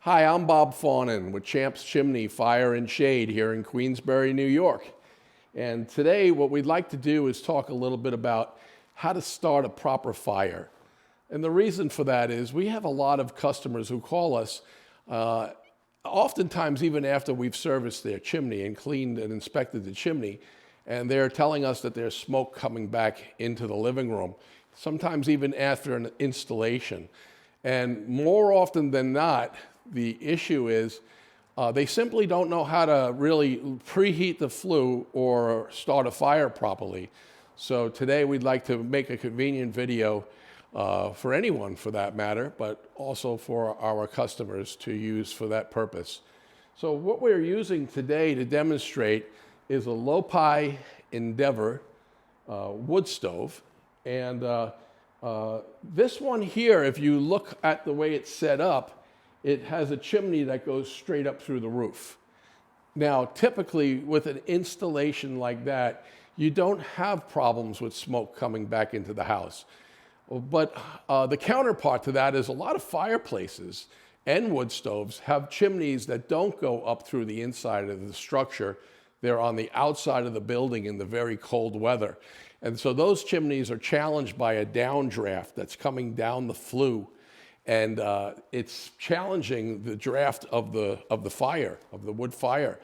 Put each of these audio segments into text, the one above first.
Hi, I'm Bob Faughnan with Champs Chimney Fire and Shade here in Queensbury, New York. And today what we'd like to do is talk a little bit about how to start a proper fire. And the reason for that is we have a lot of customers who call us, oftentimes even after we've serviced their chimney and cleaned and inspected the chimney, and they're telling us that there's smoke coming back into the living room, sometimes even after an installation. And more often than not, the issue is they simply don't know how to really preheat the flue or start a fire properly. So today we'd like to make a convenient video for anyone for that matter, but also for our customers to use for that purpose. So what we're using today to demonstrate is a Lopi Endeavor wood stove. And this one here, if you look at the way it's set up, it has a chimney that goes straight up through the roof. Now, typically with an installation like that, you don't have problems with smoke coming back into the house. But the counterpart to that is a lot of fireplaces and wood stoves have chimneys that don't go up through the inside of the structure. They're on the outside of the building in the very cold weather. And so those chimneys are challenged by a downdraft that's coming down the flue. And it's challenging the draft of the fire, of the wood fire.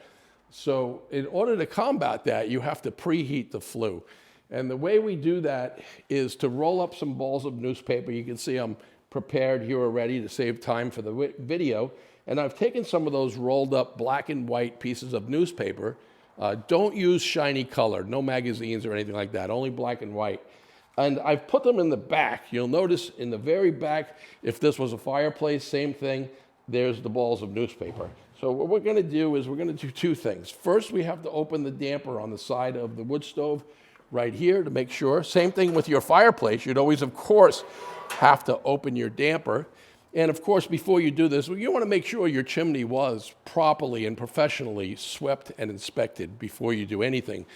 So in order to combat that, you have to preheat the flue. And the way we do that is to roll up some balls of newspaper. You can see I'm prepared here already to save time for the video. And I've taken some of those rolled up black and white pieces of newspaper. Don't use shiny color, no magazines or anything like that, only black and white. And I've put them in the back. You'll notice in the very back, if this was a fireplace, same thing, there's the balls of newspaper. So what we're gonna do is we're gonna do two things. First, we have to open the damper on the side of the wood stove right here to make sure. Same thing with your fireplace. You'd always, of course, have to open your damper. And of course, before you do this, you wanna make sure your chimney was properly and professionally swept and inspected before you do anything,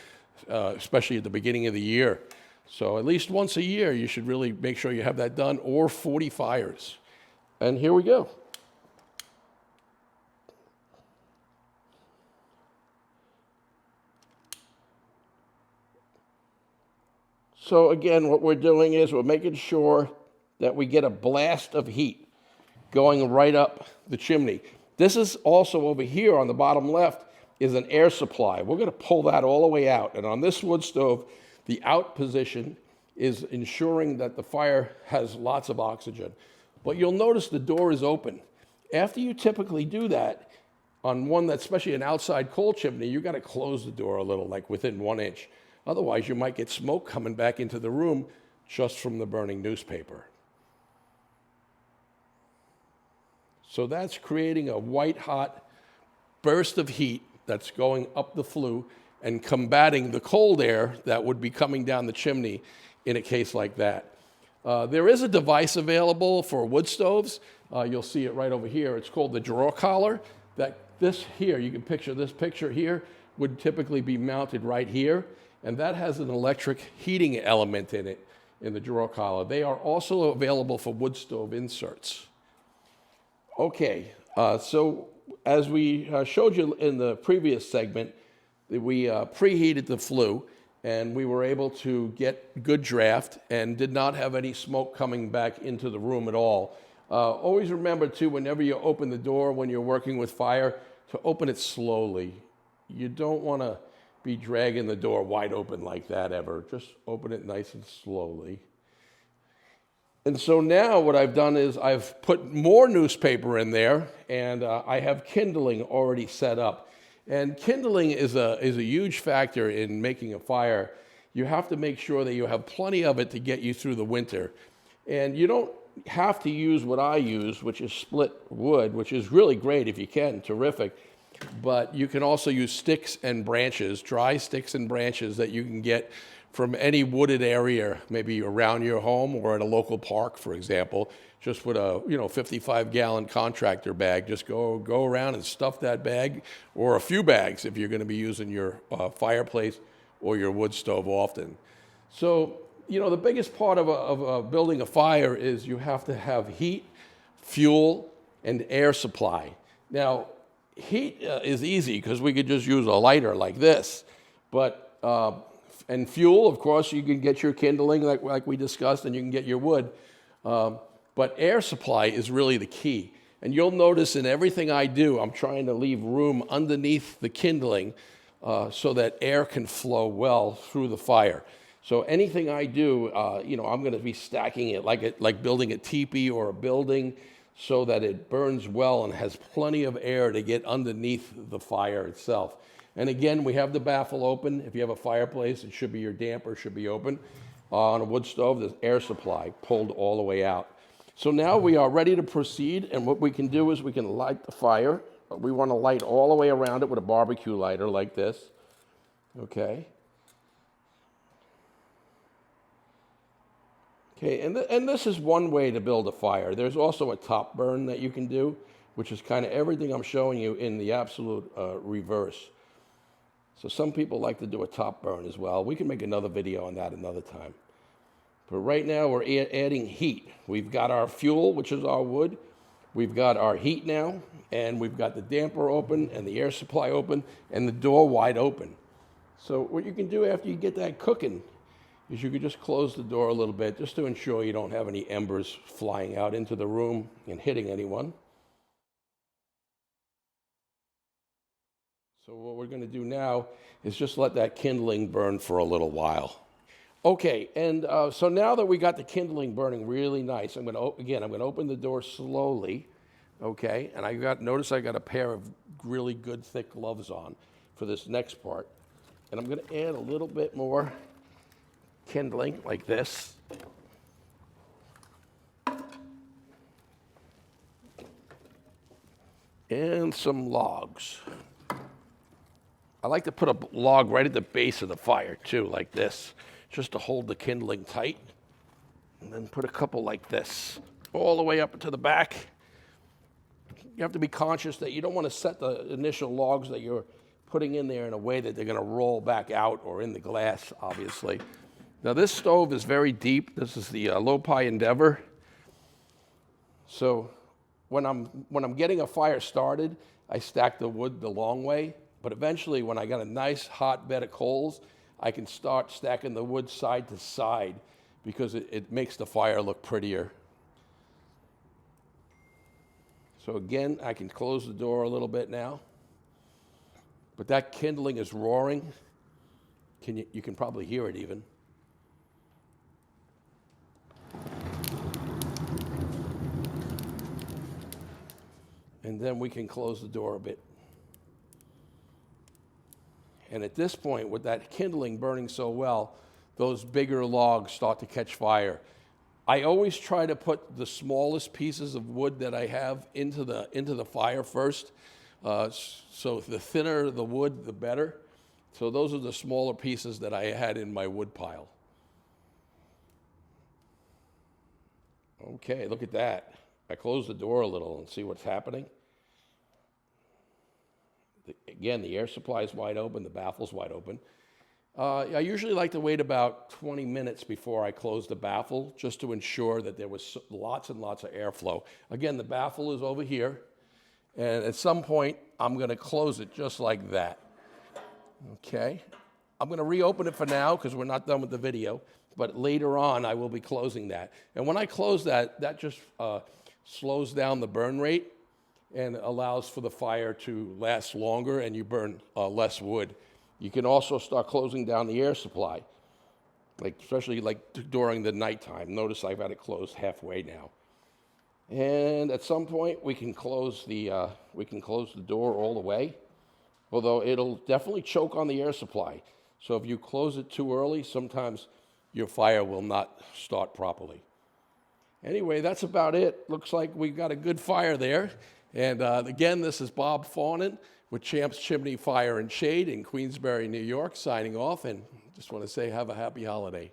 especially at the beginning of the year. So at least once a year, you should really make sure you have that done, or 40 fires. And here we go. So again, what we're doing is we're making sure that we get a blast of heat going right up the chimney. This is also over here on the bottom left is an air supply. We're going to pull that all the way out. And on this wood stove, the out position is ensuring that the fire has lots of oxygen. But you'll notice the door is open. After you typically do that, on one that's especially an outside coal chimney, you got to close the door a little, like within 1 inch. Otherwise, you might get smoke coming back into the room just from the burning newspaper. So that's creating a white-hot burst of heat that's going up the flue and combating the cold air that would be coming down the chimney in a case like that. There is a device available for wood stoves. You'll see it right over here. It's called the drawer collar. This here, you can picture this picture here, would typically be mounted right here. And that has an electric heating element in it, in the drawer collar. They are also available for wood stove inserts. Okay, so as we showed you in the previous segment, we preheated the flue, and we were able to get good draft and did not have any smoke coming back into the room at all. Always remember, too, whenever you open the door when you're working with fire, to open it slowly. You don't want to be dragging the door wide open like that ever. Just open it nice and slowly. And so now what I've done is I've put more newspaper in there, and I have kindling already set up. And kindling is a huge factor in making a fire. You have to make sure that you have plenty of it to get you through the winter. And you don't have to use what I use, which is split wood, which is really great if you can, terrific. But you can also use sticks and branches, dry sticks and branches that you can get from any wooded area, maybe around your home or at a local park, for example. Just with a 55-gallon contractor bag, just go around and stuff that bag, or a few bags if you're going to be using your fireplace or your wood stove often. So, the biggest part of building a fire is you have to have heat, fuel, and air supply. Now, heat is easy because we could just use a lighter like this, but and fuel, of course, you can get your kindling like we discussed, and you can get your wood. But air supply is really the key. And you'll notice in everything I do, I'm trying to leave room underneath the kindling so that air can flow well through the fire. So anything I do, I'm going to be stacking it like building a teepee or a building so that it burns well and has plenty of air to get underneath the fire itself. And again, we have the baffle open. If you have a fireplace, it should be your damper should be open. On a wood stove, there's air supply pulled all the way out. So now we are ready to proceed, and what we can do is we can light the fire. We want to light all the way around it with a barbecue lighter like this. Okay. Okay, and this is one way to build a fire. There's also a top burn that you can do, which is kind of everything I'm showing you in the absolute reverse. So some people like to do a top burn as well. We can make another video on that another time. But right now we're adding heat. We've got our fuel, which is our wood. We've got our heat now, and we've got the damper open and the air supply open and the door wide open. So what you can do after you get that cooking is you can just close the door a little bit just to ensure you don't have any embers flying out into the room and hitting anyone. So what we're going to do now is just let that kindling burn for a little while. Okay, and so now that we got the kindling burning really nice, I'm going to open the door slowly, okay? And notice I got a pair of really good thick gloves on for this next part. And I'm going to add a little bit more kindling like this. And some logs. I like to put a log right at the base of the fire too, like this, just to hold the kindling tight. And then put a couple like this, all the way up to the back. You have to be conscious that you don't want to set the initial logs that you're putting in there in a way that they're going to roll back out or in the glass, obviously. Now this stove is very deep. This is the Low-Pi Endeavor. So when I'm getting a fire started, I stack the wood the long way. But eventually, when I got a nice hot bed of coals, I can start stacking the wood side to side because it makes the fire look prettier. So again, I can close the door a little bit now. But that kindling is roaring. You can probably hear it even. And then we can close the door a bit. And at this point, with that kindling burning so well, those bigger logs start to catch fire. I always try to put the smallest pieces of wood that I have into the fire first. So the thinner the wood, the better. So those are the smaller pieces that I had in my wood pile. Okay, look at that. I close the door a little and see what's happening. Again, the air supply is wide open, the baffle's wide open. I usually like to wait about 20 minutes before I close the baffle, just to ensure that there was lots and lots of airflow. Again, the baffle is over here, and at some point, I'm going to close it just like that. Okay? I'm going to reopen it for now because we're not done with the video, but later on, I will be closing that. And when I close that, that just slows down the burn rate and allows for the fire to last longer and you burn less wood. You can also start closing down the air supply, especially during the nighttime. Notice I've got it closed halfway now. And at some point we can close the door all the way, although it'll definitely choke on the air supply. So if you close it too early, sometimes your fire will not start properly. Anyway, that's about it. Looks like we've got a good fire there. And again, this is Bob Faughnan with Champs Chimney Fire and Shade in Queensbury, New York, signing off. And just want to say have a happy holiday.